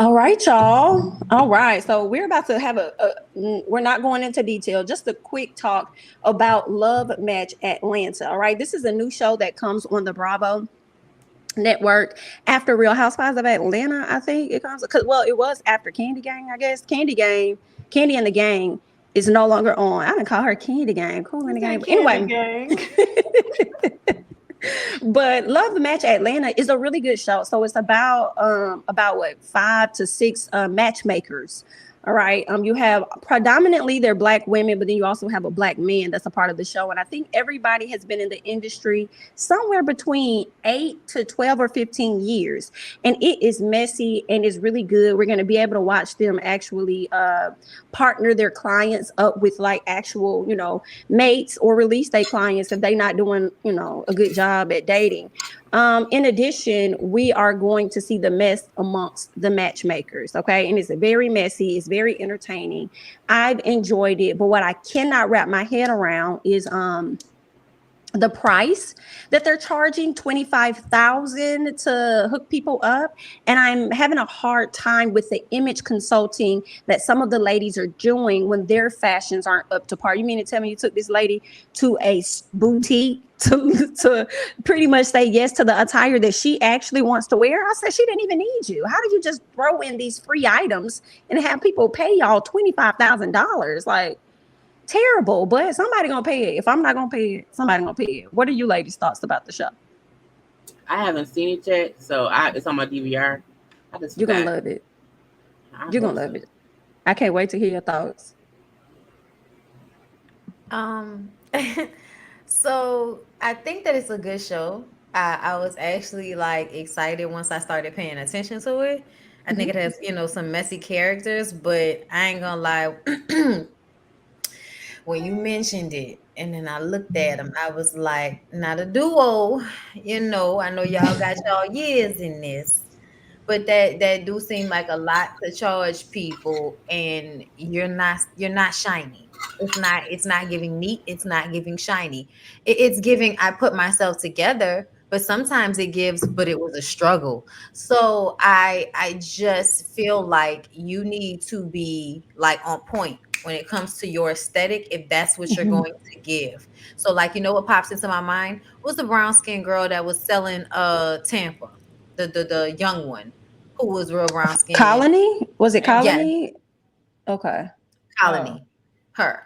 All right, y'all. All right. So we're about to have we're not going into detail, just a quick talk about Love Match Atlanta. All right. This is a new show that comes on the Bravo network after Real Housewives of Atlanta. I think it comes because, well, it was after Candy Gang, I guess. Candy and the Gang is no longer on. I didn't call her Candy Gang, Cool in You the Gang. said But candy anyway, gang. but Love the Match Atlanta is a really good show. So it's about what 5 to 6 matchmakers. All right. You have predominantly they're black women, but then you also have a black man that's a part of the show. And I think everybody has been in the industry somewhere between 8 to 12 or 15 years. And it is messy and it's really good. We're gonna be able to watch them actually partner their clients up with like actual, mates or release their clients if they're not doing, a good job at dating. In addition, we are going to see the mess amongst the matchmakers. Okay. And it's very messy, it's very entertaining. I've enjoyed it, but what I cannot wrap my head around is the price that they're charging 25,000 to hook people up, and I'm having a hard time with the image consulting that some of the ladies are doing when their fashions aren't up to par. You mean to tell me you took this lady to a boutique to pretty much say yes to the attire that she actually wants to wear? I said she didn't even need you. How did you just throw in these free items and have people pay y'all $25,000? Like, terrible, but somebody gonna pay it. If I'm not gonna pay it, somebody gonna pay it. What are you ladies' thoughts about the show? I haven't seen it yet, so it's on my DVR. I just You're gonna forgot. love it. I You're hope gonna so. love it. I can't wait to hear your thoughts. Um, so I think that it's a good show. I was actually like excited once I started paying attention to it. I think it Hmm. has, some messy characters, but I ain't gonna lie. When you mentioned it, and then I looked at them, I was like, not a duo. I know y'all got y'all years in this, but that do seem like a lot to charge people, and you're not shiny. It's not giving neat, it's not giving shiny. It's giving I put myself together, but sometimes it gives, but it was a struggle. So I just feel like you need to be like on point when it comes to your aesthetic, if that's what you're Hmm. going to give. So like, what pops into my mind was the brown skinned girl that was selling Tampa, the young one who was real brown skin. Colony? Was it Yeah, Colony? Okay. Oh, Colony. Her.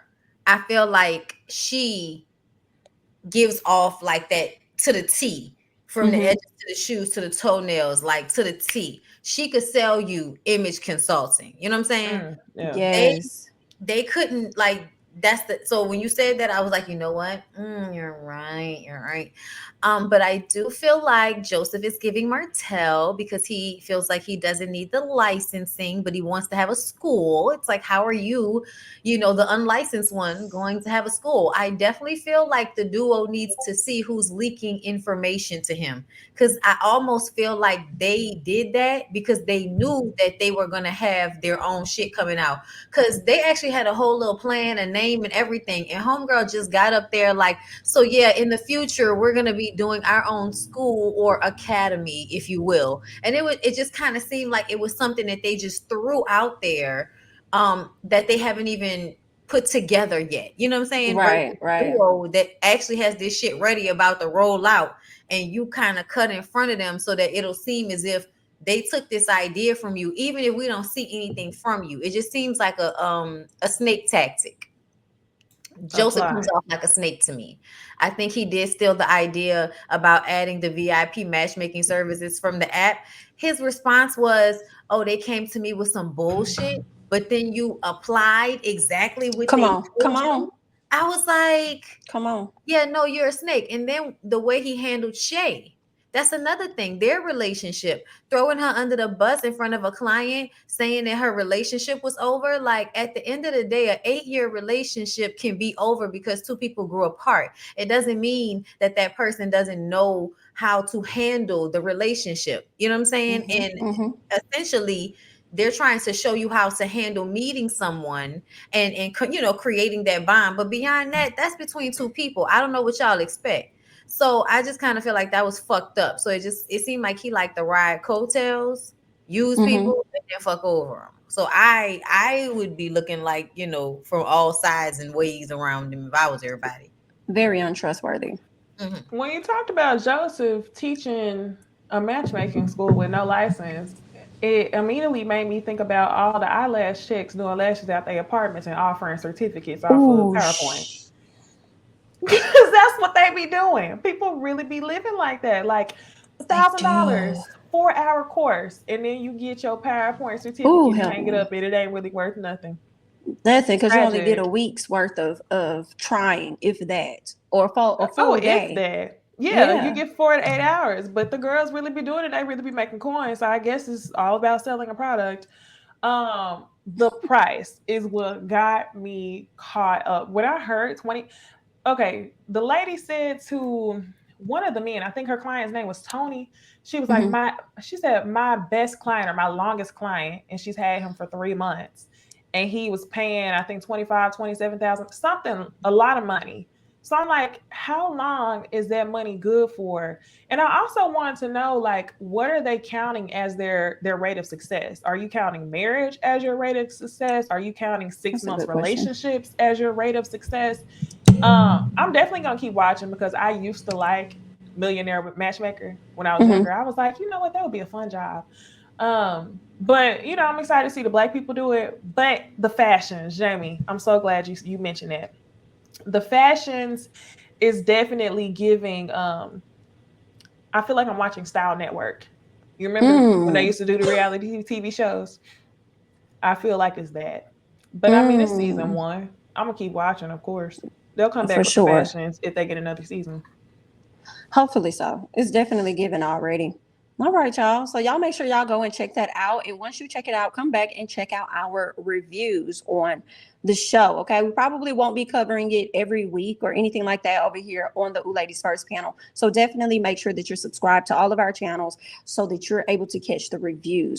I feel like she gives off like that to the T, from the Hmm. edges to the shoes to the toenails, like to the T. She could sell you image consulting. You know what I'm saying? yeah. They Yes. they couldn't like that's the so when you said that I was like, you know what? You're right. But I do feel like Joseph is giving Martell because he feels like he doesn't need the licensing, but he wants to have a school. It's like, how are you, the unlicensed one, going to have a school? I definitely feel like the duo needs to see who's leaking information to him, because I almost feel like they did that because they knew that they were going to have their own shit coming out, because they actually had a whole little plan, a name, and everything. And Homegirl just got up there like, so yeah, in the future, we're gonna be doing our own school or academy, if you will. And it just kind of seemed like it was something that they just threw out there, that they haven't even put together yet. You know what I'm saying? Versus Right, right. duo that actually has this shit ready about to roll out, and you kind of cut in front of them so that it'll seem as if they took this idea from you, even if we don't see anything from you. It just seems like a snake tactic. A Joseph plot. comes off like a snake to me. I think he did steal the idea about adding the VIP matchmaking services from the app. His response was, "Oh, they came to me with some bullshit, but then you applied exactly what Come they on. Come told on. you." I was like, Come on. yeah, no, you're a snake. And then the way he handled Shay, that's another thing. Their relationship, throwing her under the bus in front of a client, saying that her relationship was over. Like, at the end of the day, an 8-year relationship can be over because two people grew apart. It doesn't mean that that person doesn't know how to handle the relationship. You know what I'm saying? Hmm. And Hmm. essentially, they're trying to show you how to handle meeting someone and creating that bond, but beyond that, that's between two people. I don't know what y'all expect. So I just kind of feel like that was fucked up. So it seemed like he liked to ride coattails, use Hmm. people, then fuck over them. So I would be looking like, you know, from all sides and ways around them if I was everybody. Very untrustworthy. Hmm. When you talked about Joseph teaching a matchmaking school with no license, it immediately made me think about all the eyelash chicks doing lashes at their apartments and offering certificates off of Ooh, PowerPoint. Because that's what they be doing. People really be living like that. Like they do. $1,000, 4-hour course, and then you get your PowerPoint Ooh, certificate and help hang it me. up, and it ain't really worth nothing. Nothing, because you only get a Tragic. week's worth of trying, if that, or a Oh, full if day. that. Yeah, you Yeah, get 4 to 8 hours, but the girls really be doing it. They really be making coins. So I guess it's all about selling a product. The price is what got me caught up. When I heard 20, okay, the lady said to one of the men, I think her client's name was Tony. She was like, hmm, she said, my best client or my longest client, and she's had him for 3 months. And he was paying, I think 25, 27,000, something, a lot of money. So I'm like, how long is that money good for? And I also wanted to know, like, what are they counting as their rate of success? Are you counting marriage as your rate of success? Are you counting six that's a months good question. relationships as your rate of success? I'm definitely gonna keep watching because I used to like Millionaire Matchmaker when I was Hmm. younger. I was like, you know what, that would be a fun job. But you know, I'm excited to see the black people do it. But the fashions, Jamie, I'm so glad you mentioned that. The fashions is definitely giving. I feel like I'm watching Style Network. You remember when they Mm, used to do the reality TV shows? I feel like it's that. But I mean, it's season mm, one. I'm gonna keep watching, of course. They'll come for back with the sure. fashions if they get another season. Hopefully so. It's definitely given already. All right, y'all. So y'all make sure y'all go and check that out. And once you check it out, come back and check out our reviews on the show. Okay. We probably won't be covering it every week or anything like that over here on the Ooh Ladies First panel. So definitely make sure that you're subscribed to all of our channels so that you're able to catch the reviews.